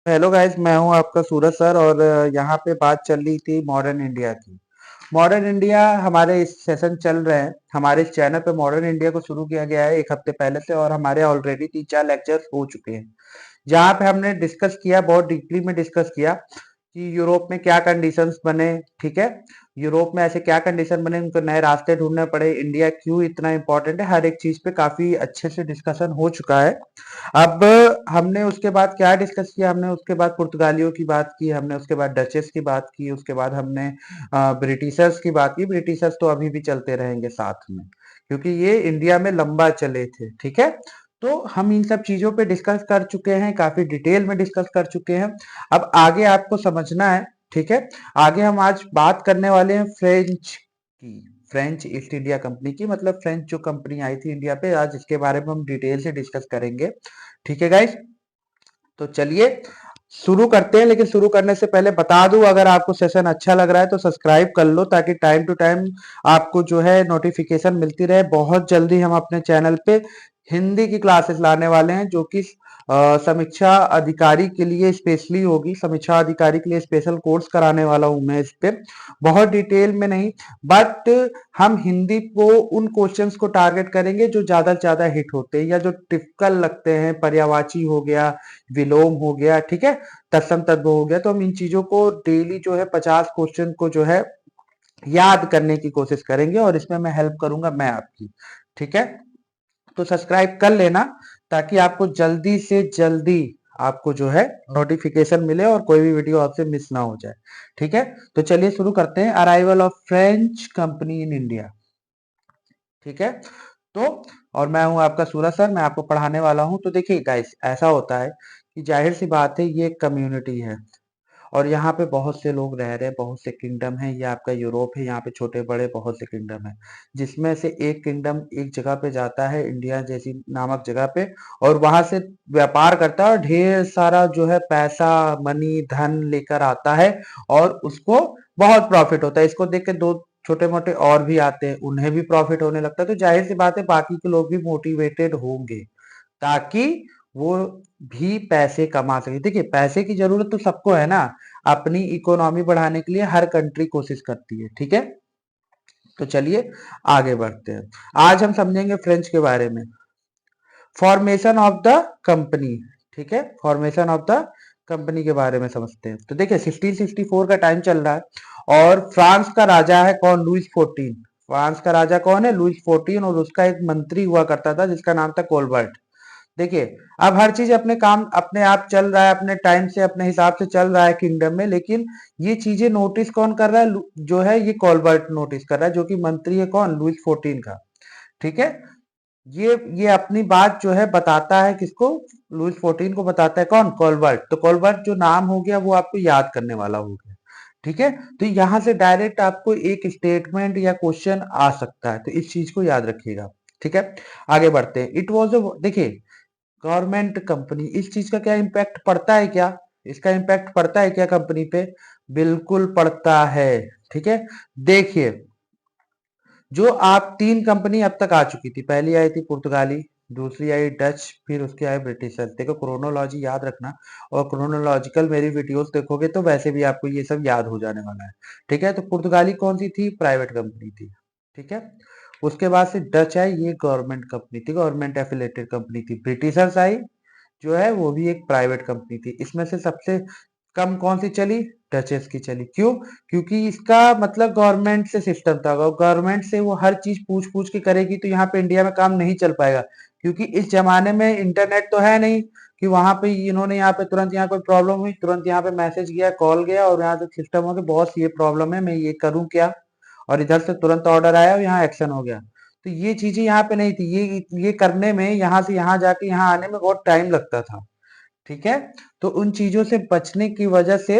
Hello guys, मैं हूं आपका सूरज सर और यहाँ पे बात चल रही थी मॉडर्न इंडिया की। मॉडर्न इंडिया हमारे इस सेशन चल रहे हैं। हमारे इस चैनल पे मॉडर्न इंडिया को शुरू किया गया है एक हफ्ते पहले से और हमारे ऑलरेडी 3-4 लेक्चर्स हो चुके हैं। जहाँ पे हमने डिस्कस किया, बहुत डीपली में डिस्कस किया कि यूरोप में क्या कंडीशंस बने। ठीक है, यूरोप में ऐसे क्या कंडीशन बने, उनको नए रास्ते ढूंढने पड़े, इंडिया क्यों इतना इंपॉर्टेंट है, हर एक चीज पे काफी अच्छे से डिस्कशन हो चुका है। अब हमने उसके बाद क्या डिस्कस किया, हमने उसके बाद पुर्तगालियों की बात की, हमने उसके बाद डचेस की बात की, उसके बाद हमने ब्रिटिशर्स की बात की। ब्रिटिशर्स तो अभी भी चलते रहेंगे साथ में, क्योंकि ये इंडिया में लंबा चले थे। ठीक है, तो हम इन सब चीजों पे डिस्कस कर चुके हैं, काफी डिटेल में डिस्कस कर चुके हैं। अब आगे आपको समझना है। ठीक है, आगे हम आज बात करने वाले हैं फ्रेंच की, फ्रेंच ईस्ट इंडिया कंपनी की, मतलब फ्रेंच जो कंपनी आई थी इंडिया पे, आज इसके बारे में हम डिटेल से डिस्कस करेंगे। ठीक है गाइस, तो चलिए शुरू करते हैं। लेकिन शुरू करने से पहले बता दूं, अगर आपको सेशन अच्छा लग रहा है तो सब्सक्राइब कर लो, ताकि टाइम टू टाइम आपको जो है नोटिफिकेशन मिलती रहे। बहुत जल्दी हम अपने चैनल पे हिंदी की क्लासेस लाने वाले हैं, जो कि समीक्षा अधिकारी के लिए स्पेशली होगी। समीक्षा अधिकारी के लिए स्पेशल कोर्स कराने वाला हूं मैं इस पे, बहुत डिटेल में नहीं, बट हम हिंदी को उन क्वेश्चंस को टारगेट करेंगे जो ज्यादा से ज्यादा हिट होते हैं या जो टिपिकल लगते हैं। पर्यायवाची हो गया, विलोम हो गया, ठीक है, तत्सम तद्भव हो गया। तो हम इन चीजों को डेली जो है 50 क्वेश्चन को जो है याद करने की कोशिश करेंगे, और इसमें मैं हेल्प करूंगा, मैं आपकी। ठीक है, तो सब्सक्राइब कर लेना, ताकि आपको जल्दी से जल्दी आपको जो है नोटिफिकेशन मिले और कोई भी वीडियो आपसे मिस ना हो जाए। ठीक है, तो चलिए शुरू करते हैं। Arrival of French company in India. ठीक है, तो और मैं हूं आपका सूरज सर, मैं आपको पढ़ाने वाला हूं। तो देखिए गाइस, ऐसा होता है कि जाहिर सी बात है, ये एक कम्युनिटी है और यहाँ पे बहुत से लोग रह रहे हैं, बहुत से किंगडम है। ये आपका यूरोप है, यहाँ पे छोटे बड़े बहुत से किंगडम है, जिसमें से एक किंगडम एक जगह पे जाता है, इंडिया जैसी नामक जगह पे, और वहां से व्यापार करता है और ढेर सारा जो है पैसा, मनी, धन लेकर आता है, और उसको बहुत प्रॉफिट होता है। इसको देख के दो छोटे मोटे और भी आते हैं, उन्हें भी प्रॉफिट होने लगता है। तो जाहिर सी बात है, बाकी के लोग भी मोटिवेटेड होंगे, ताकि वो भी पैसे कमा सके। देखिए, पैसे की जरूरत तो सबको है ना, अपनी इकोनॉमी बढ़ाने के लिए हर कंट्री कोशिश करती है। ठीक है, तो चलिए आगे बढ़ते हैं। आज हम समझेंगे फ्रेंच के बारे में, फॉर्मेशन ऑफ द कंपनी। ठीक है, फॉर्मेशन ऑफ द कंपनी के बारे में समझते हैं। तो देखिए, 1664 का टाइम चल रहा है और फ्रांस का राजा है कौन? लुइस 14। फ्रांस का राजा कौन है? लुइस 14, और उसका एक मंत्री हुआ करता था जिसका नाम था कोलबर्ट। देखिए, अब हर चीज अपने काम अपने आप चल रहा है, अपने टाइम से अपने हिसाब से चल रहा है किंगडम में, लेकिन ये चीजें नोटिस कौन कर रहा है? जो है ये कॉलबर्ट नोटिस कर रहा है, जो कि मंत्री है कौन? लुइस 14 का। ठीक है, ये अपनी बात जो है बताता है किसको? लुइस 14 को बताता है कौन? कॉलबर्ट। तो कॉलबर्ट जो नाम हो गया वो आपको याद करने वाला हो गया। ठीक है, तो यहां से डायरेक्ट आपको एक स्टेटमेंट या क्वेश्चन आ सकता है, तो इस चीज को याद रखिएगा। ठीक है, आगे बढ़ते हैं। इट वॉज देखिए, गवर्नमेंट कंपनी, इस चीज का क्या इम्पैक्ट पड़ता है क्या? इसका इम्पैक्ट पड़ता है क्या कंपनी पे? बिल्कुल पड़ता है। ठीक है, देखिए, जो आप तीन कंपनी अब तक आ चुकी थी, पहली आई थी पुर्तगाली, दूसरी आई डच, फिर उसके आए ब्रिटिशर्स। देखो, क्रोनोलॉजी याद रखना, और क्रोनोलॉजिकल मेरी वीडियोस देखोगे तो वैसे भी आपको ये सब याद हो जाने वाला है। ठीक है, तो पुर्तगाली कौन सी थी? प्राइवेट कंपनी थी। ठीक है, उसके बाद से डच आई, ये गवर्नमेंट कंपनी थी, गवर्नमेंट एफिलेटेड कंपनी थी। ब्रिटिशर्स आई, जो है वो भी एक प्राइवेट कंपनी थी। इसमें से सबसे कम कौन सी चली? डचेस की चली। क्यों? क्योंकि इसका मतलब गवर्नमेंट से सिस्टम था, गवर्नमेंट से वो हर चीज पूछ पूछ के करेगी, तो यहाँ पे इंडिया में काम नहीं चल पाएगा। क्योंकि इस जमाने में इंटरनेट तो है नहीं कि वहां पे इन्होंने यहाँ पे तुरंत, यहाँ कोई प्रॉब्लम हुई तुरंत यहाँ पे मैसेज गया, कॉल गया, और यहाँ से सिस्टम हो गया, बॉस ये प्रॉब्लम है, मैं ये करूँ क्या, और इधर से तुरंत ऑर्डर आया और यहाँ एक्शन हो गया। तो ये चीजें यहाँ पे नहीं थी। ये करने में, यहाँ से यहाँ जाके यहाँ आने में बहुत टाइम लगता था। ठीक है, तो उन चीजों से बचने की वजह से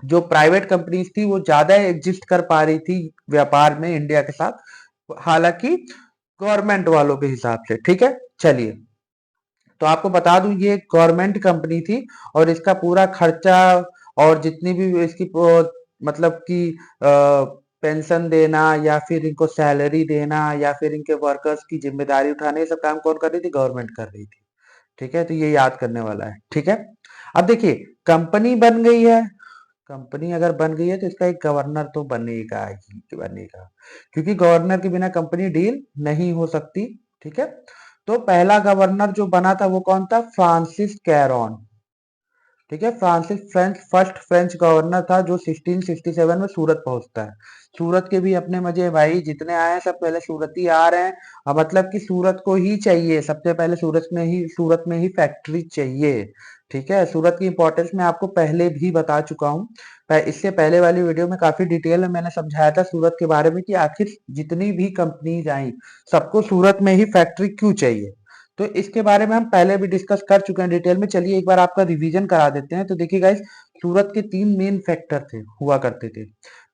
जो प्राइवेट कंपनीज थी वो ज्यादा एग्जिस्ट कर पा रही थी व्यापार में इंडिया के साथ, हालांकि गवर्नमेंट वालों के हिसाब से। ठीक है, चलिए, तो आपको बता दूं, ये गवर्नमेंट कंपनी थी, और इसका पूरा खर्चा और जितनी भी इसकी मतलब कि पेंशन देना, या फिर इनको सैलरी देना, या फिर इनके वर्कर्स की जिम्मेदारी उठाने, ये सब काम कौन कर रही थी? गवर्नमेंट कर रही थी। ठीक है, तो ये याद करने वाला है। ठीक है, अब देखिए, कंपनी बन गई है, कंपनी अगर बन गई है तो इसका एक गवर्नर तो बनेगा ही बनेगा, क्योंकि गवर्नर के बिना कंपनी डील नहीं हो सकती। ठीक है, तो पहला गवर्नर जो बना था वो कौन था? फ्रांसिस कैरोन। ठीक है, फ्रांसिस फर्स्ट फ्रेंच गवर्नर था जो 1667 में सूरत पहुंचता है। सूरत के भी अपने मजे हैं भाई, जितने आए हैं सब पहले सूरत ही आ रहे हैं। मतलब कि सूरत को ही चाहिए सबसे पहले, सूरत में ही फैक्ट्री चाहिए। ठीक है, सूरत की इंपॉर्टेंस मैं आपको पहले भी बता चुका हूँ। इससे पहले वाली वीडियो में काफी डिटेल में मैंने समझाया था सूरत के बारे में कि आखिर जितनी भी कंपनीज आई सबको सूरत में ही फैक्ट्री क्यों चाहिए। तो इसके बारे में हम पहले भी डिस्कस कर चुके हैं डिटेल में। चलिए एक बार आपका रिवीजन करा देते हैं। तो देखिए गाइस, सूरत के 3 मेन फैक्टर थे हुआ करते थे।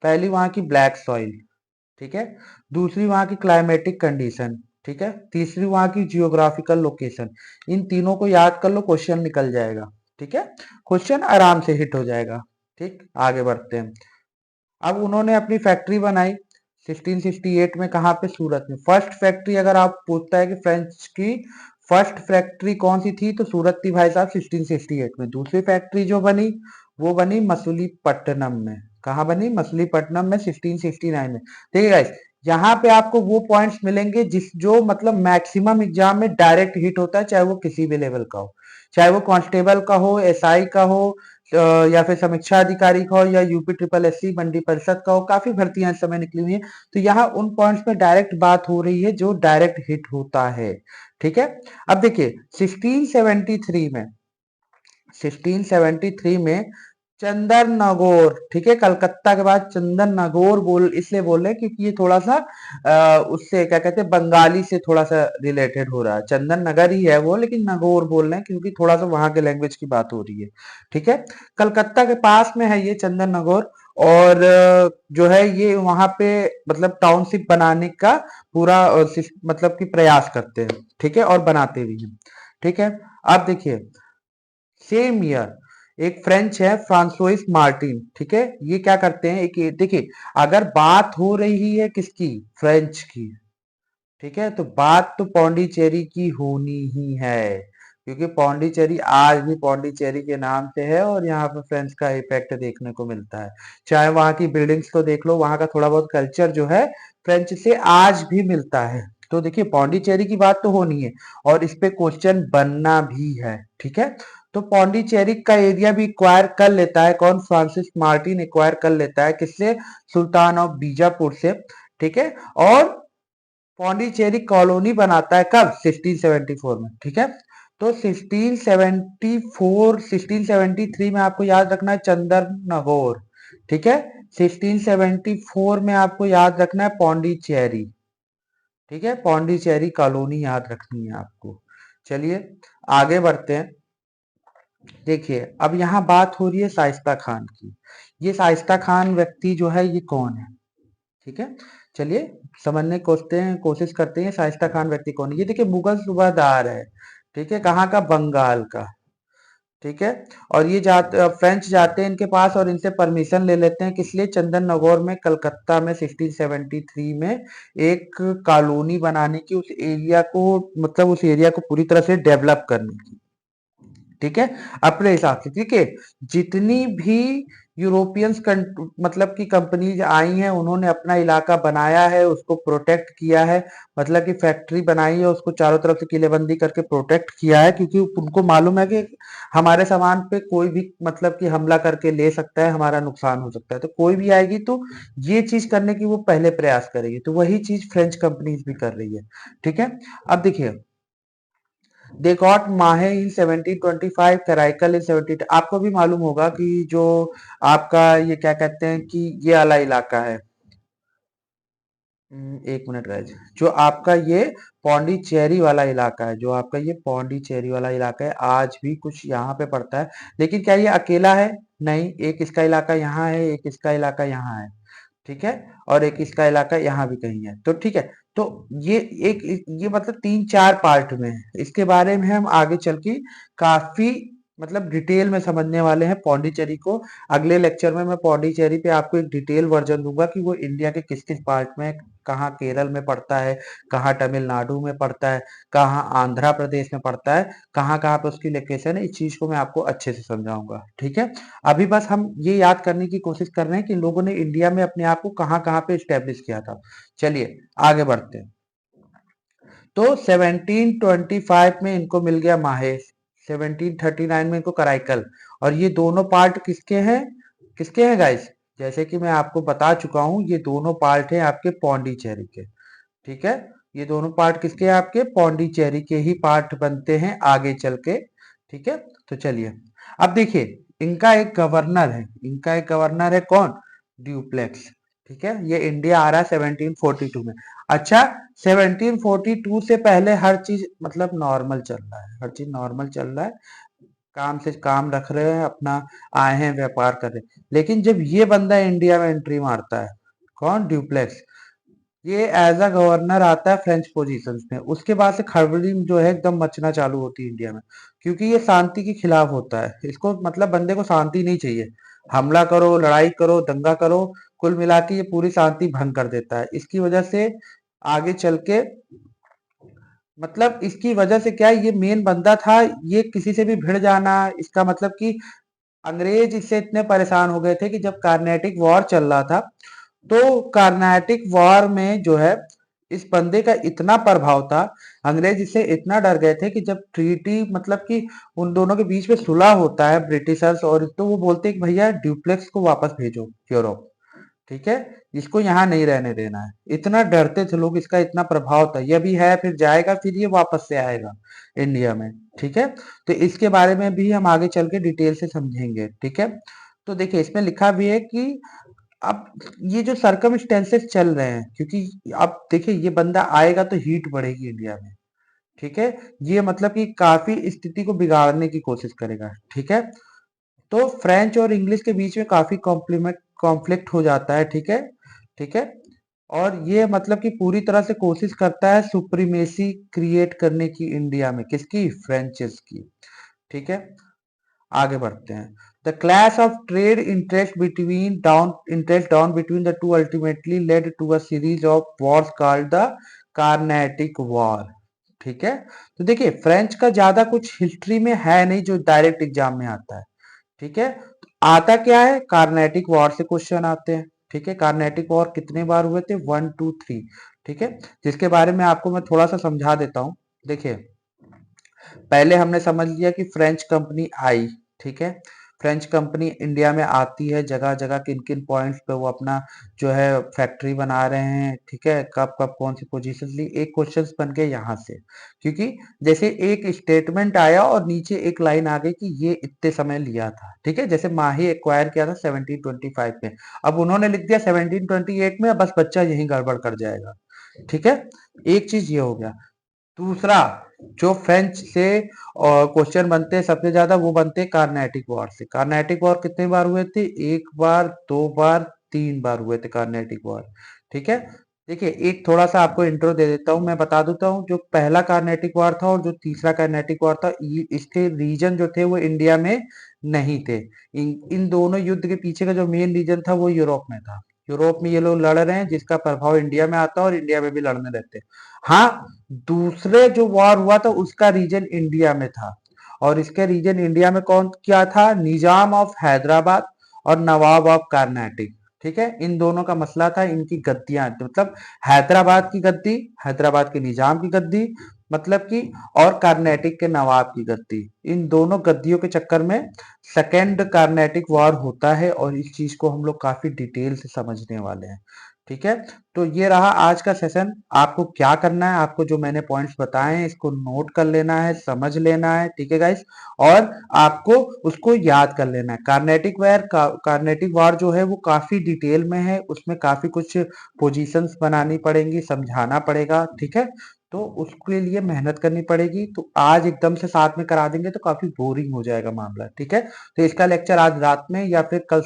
पहली वहां की ब्लैक सॉइल, ठीक है। दूसरी वहां की क्लाइमेटिक कंडीशन, ठीक है। तीसरी वहां की जियोग्राफिकल लोकेशन। इन तीनों को याद कर लो, क्वेश्चन निकल जाएगा। ठीक है, क्वेश्चन आराम से हिट हो जाएगा। ठीक, आगे बढ़ते हैं। अब उन्होंने अपनी फैक्ट्री बनाई 1668 में। कहाँ पे? सूरत में। फर्स्ट फैक्ट्री अगर आप पूछता है कि फ्रेंच की फर्स्ट फैक्ट्री कौन सी थी, तो सूरत थी भाई साहब 1668 में। दूसरी फैक्ट्री जो बनी वो बनी मसूलीपट्टनम में। कहाँ बनी? मसूलीपट्टनम में 1669 में। देखिए गाइस, यहाँ पे आपको वो पॉइंट्स मिलेंगे जिस जो मतलब मैक्सिमम एग्जाम में डायरेक्ट हिट होता है, चाहे वो किसी भी लेवल का हो, चाहे वो कांस्टेबल का हो, एसआई का हो, या फिर समीक्षा अधिकारी का हो, या यूपी ट्रिपल एससी मंडी परिषद का हो। काफी भर्तियां इस समय निकली हुई है। तो यहाँ उन पॉइंट्स पे डायरेक्ट बात हो रही है जो डायरेक्ट हिट होता है। ठीक है, अब देखिए 1673 में 1673 में चंदन नगौर, ठीक है, कलकत्ता के बाद चंदन नगौर इसलिए बोल रहे हैं क्योंकि ये थोड़ा सा उससे क्या कहते हैं, बंगाली से थोड़ा सा रिलेटेड हो रहा है। चंदन नगर ही है वो, लेकिन नगौर बोल रहे हैं क्योंकि थोड़ा सा वहां के लैंग्वेज की बात हो रही है। ठीक है, कलकत्ता के पास में है ये चंदन नगौर। और जो है ये वहां पे मतलब टाउनशिप बनाने का पूरा मतलब कि प्रयास करते हैं। ठीक है, और बनाते भी हैं। ठीक है, अब देखिए सेम ईयर एक फ्रेंच है फ्रांसोइस मार्टिन। ठीक है, ये क्या करते हैं, एक देखिए, अगर बात हो रही है किसकी? फ्रेंच की। ठीक है, तो बात तो पौंडीचेरी की होनी ही है, क्योंकि पौंडीचेरी आज भी पौंडीचेरी के नाम से है और यहाँ पे फ्रेंच का इफेक्ट देखने को मिलता है। चाहे वहां की बिल्डिंग्स को देख लो, वहां का थोड़ा बहुत कल्चर जो है फ्रेंच से आज भी मिलता है। तो देखिए पौंडीचेरी की बात तो होनी है और इस पे क्वेश्चन बनना भी है। ठीक है, तो पौंडीचेरी का एरिया भी एक्वायर कर लेता है कौन? फ्रांसिस मार्टिन एक्वायर कर लेता है किससे? सुल्तान ऑफ बीजापुर से। ठीक है, और पौंडीचेरी कॉलोनी बनाता है कब? 1674 में। ठीक है, तो 1674 1673 में आपको याद रखना है चंदन नगौर। ठीक है, 1674 में आपको याद रखना है पौंडीचेरी। ठीक है, पौंडीचेरी कॉलोनी याद रखनी है आपको। चलिए आगे बढ़ते हैं। देखिए अब यहाँ बात हो रही है शाइस्ता खान की। ये शाइस्ता खान व्यक्ति जो है ये कौन है? ठीक है, चलिए समझने कोशिश करते हैं शाइस्ता खान व्यक्ति कौन है। ये देखिए मुगल सूबादार है। ठीक है, कहाँ का? बंगाल का। ठीक है, और ये जाते फ्रेंच जाते हैं इनके पास और इनसे परमिशन ले लेते हैं किस लिए? चंदन नगौर में कलकत्ता में 1673 में एक कॉलोनी बनाने की, उस एरिया को मतलब उस एरिया को पूरी तरह से डेवलप करने की। ठीक है, अपने हिसाब से। ठीक है, जितनी भी यूरोपियंस मतलब की कंपनीज आई हैं उन्होंने अपना इलाका बनाया है, उसको प्रोटेक्ट किया है। मतलब कि फैक्ट्री बनाई है, उसको चारों तरफ से किलेबंदी करके प्रोटेक्ट किया है, क्योंकि उनको मालूम है कि हमारे सामान पे कोई भी मतलब कि हमला करके ले सकता है, हमारा नुकसान हो सकता है। तो कोई भी आएगी तो ये चीज करने की वो पहले प्रयास करेगी। तो वही चीज फ्रेंच कंपनीज भी कर रही है। ठीक है, अब देखिए दे गॉट माहे इन 1725, कराइकल इन 17। आपको भी मालूम होगा कि जो आपका ये क्या कहते हैं कि ये वाला इलाका है, एक मिनट गाइस, जो आपका ये पौंडीचेरी वाला इलाका है, जो आपका ये पौंडीचेरी वाला इलाका है, आज भी कुछ यहाँ पे पड़ता है। लेकिन क्या ये अकेला है? नहीं, एक इसका इलाका यहाँ है, एक इसका इलाका यहाँ है। ठीक है, और एक इसका इलाका यहाँ भी कहीं है। तो ठीक है, तो ये ये मतलब 3-4 पार्ट में है। इसके बारे में हम आगे चल के काफी मतलब डिटेल में समझने वाले हैं पौंडीचेरी को। अगले लेक्चर में मैं पौंडीचेरी पे आपको एक डिटेल वर्जन दूंगा कि वो इंडिया के किस किस पार्ट में, कहाँ केरल में पड़ता है, कहाँ तमिलनाडु में पड़ता है, कहाँ आंध्र प्रदेश में पड़ता है, कहाँ कहाँ पे उसकी लोकेशन है। इस चीज को मैं आपको अच्छे से समझाऊंगा, ठीक है। अभी बस हम ये याद करने की कोशिश कर रहे हैं कि लोगों ने इंडिया में अपने आप को कहाँ कहाँ पे स्टेब्लिश किया था। चलिए आगे बढ़ते हैं। तो 1725 में इनको मिल गया माहे, 1739 में इनको कराईकल। और ये दोनों पार्ट किसके हैं गाइस? जैसे कि मैं आपको बता चुका हूं, ये दोनों पार्ट हैं आपके पौंडीचेरी के, ठीक है। ये दोनों पार्ट किसके हैं? आपके पौंडीचेरी के ही पार्ट बनते हैं आगे चल के, ठीक है। तो चलिए अब देखिए, इनका एक गवर्नर है कौन? ड्यूप्लेक्स, ठीक है। ये इंडिया आ रहा है 1742 में। अच्छा, 1742 से पहले हर चीज मतलब नॉर्मल चल रहा है, हर चीज नॉर्मल चल रहा है, काम से काम रख रहे हैं अपना, आए हैं व्यापार कर रहे हैं। लेकिन जब ये बंदा इंडिया में एंट्री मारता है, कौन? ड्यूप्लेक्स, ये एज अ गवर्नर आता है फ्रेंच पोजीशंस में। उसके बाद से खड़बड़ी जो है एकदम मचना चालू होती है इंडिया में, क्योंकि ये शांति के खिलाफ होता है। इसको मतलब बंदे को शांति नहीं चाहिए, हमला करो, लड़ाई करो, दंगा करो, कुल मिला के ये पूरी शांति भंग कर देता है। इसकी वजह से आगे चल के मतलब इसकी वजह से क्या है, ये मेन बंदा था। ये किसी से भी भिड़ जाना, इसका मतलब कि अंग्रेज इससे इतने परेशान हो गए थे कि जब कार्नेटिक वॉर चल रहा था, तो कार्नाटिक वॉर में जो है इस बंदे का इतना प्रभाव था, अंग्रेज इससे इतना डर गए थे कि जब ट्रीटी मतलब कि उन दोनों के बीच में सुलह होता है ब्रिटिशर्स और, तो वो बोलते हैं कि भैया ड्यूप्लेक्स को वापस भेजो यूरोप, ठीक है, इसको यहाँ नहीं रहने देना है। इतना डरते थे लोग, इसका इतना प्रभाव था। ये भी है, फिर जाएगा, फिर ये वापस से आएगा इंडिया में, ठीक है। तो इसके बारे में भी हम आगे चल के डिटेल से समझेंगे, ठीक है। तो देखिए इसमें लिखा भी है कि अब ये जो सरकमस्टेंसेस चल रहे हैं, क्योंकि अब देखिए ये बंदा आएगा तो हीट बढ़ेगी इंडिया में, ठीक है। ये मतलब कि काफी स्थिति को बिगाड़ने की कोशिश करेगा, ठीक है। तो फ्रेंच और इंग्लिश के बीच में काफी कॉन्फ्लिक्ट हो जाता है, ठीक है, ठीक है। और ये मतलब कि पूरी तरह से कोशिश करता है सुप्रीमेसी क्रिएट करने की इंडिया में, किसकी? फ्रेंचेस की, ठीक है। आगे बढ़ते हैं। The clash of trade interest down between the two ultimately led to a series of wars called the Carnatic war, ठीक है। तो देखिए फ्रेंच का ज्यादा कुछ हिस्ट्री में है नहीं जो डायरेक्ट एग्जाम में आता है, ठीक है। तो आता क्या है? कार्नेटिक वॉर से क्वेश्चन आते हैं, ठीक है। कार्नेटिक वॉर कितने बार हुए थे? 1 2 3, ठीक है। जिसके बारे में आपको मैं थोड़ा सा समझा देता हूं। देखिए पहले हमने समझ लिया कि फ्रेंच कंपनी आई, ठीक है। फ्रेंच कंपनी इंडिया में आती है, जगह जगह किन किन पॉइंट्स पे वो अपना जो है फैक्ट्री बना रहे हैं, ठीक है। कब कब कौन सी पोजीशन ली, एक क्वेश्चन बन गए यहाँ से। क्योंकि जैसे एक स्टेटमेंट आया और नीचे एक लाइन आ गई कि ये इतने समय लिया था, ठीक है। जैसे माही एक्वायर किया था 1725 में, अब उन्होंने लिख दिया 1728 में, बस बच्चा यही गड़बड़ कर जाएगा, ठीक है। एक चीज ये हो गया। दूसरा, जो फ्रेंच से क्वेश्चन बनते हैं सबसे ज्यादा, वो बनते हैं कार्नेटिक वॉर से। कार्नेटिक वॉर कितने बार हुए थे? 1 बार, 2 बार, 3 बार हुए थे कार्नेटिक वॉर, ठीक है। देखिए एक थोड़ा सा आपको इंट्रो दे देता हूँ, मैं बता देता हूँ जो पहला कार्नेटिक वॉर था और जो तीसरा कार्नेटिक वॉर था, इसके रीजन जो थे वो इंडिया में नहीं थे। इन दोनों युद्ध के पीछे का जो मेन रीजन था वो यूरोप में था। यूरोप में ये लोग लड़ रहे हैं, जिसका प्रभाव इंडिया में आता है और इंडिया में भी लड़ने रहते हैं। हाँ, दूसरे जो वॉर हुआ था उसका रीजन इंडिया में था, और इसके रीजन इंडिया में कौन क्या था? निजाम ऑफ हैदराबाद और नवाब ऑफ कर्नाटक, ठीक है। इन दोनों का मसला था, इनकी गद्दियां, मतलब हैदराबाद की गद्दी, हैदराबाद के निजाम की गद्दी मतलब कि, और कर्नाटक के नवाब की गद्दी। इन दोनों गद्दियों के चक्कर में सेकेंड कार्नेटिक वॉर होता है, और इस चीज को हम लोग काफी डिटेल से समझने वाले हैं, ठीक है। तो ये रहा आज का सेशन। आपको क्या करना है, आपको जो मैंने पॉइंट्स बताए हैं इसको नोट कर लेना है, समझ लेना है, ठीक है गाइस। और आपको उसको याद कर लेना है। कार्नेटिक वार जो है वो काफी डिटेल में है, उसमें काफी कुछ पोजीशंस बनानी पड़ेंगी, समझाना पड़ेगा, ठीक है। तो उसके लिए मेहनत करनी पड़ेगी। तो आज एकदम से साथ में करा देंगे तो काफी बोरिंग हो जाएगा मामला, ठीक है। तो इसका लेक्चर आज रात में या फिर कल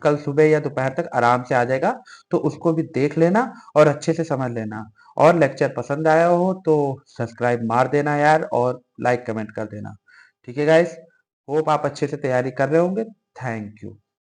कल सुबह या दोपहर तक आराम से आ जाएगा। तो उसको भी देख लेना और अच्छे से समझ लेना। और लेक्चर पसंद आया हो तो सब्सक्राइब मार देना यार, और लाइक कमेंट कर देना, ठीक है गाइस। होप आप अच्छे से तैयारी कर रहे होंगे। Thank you.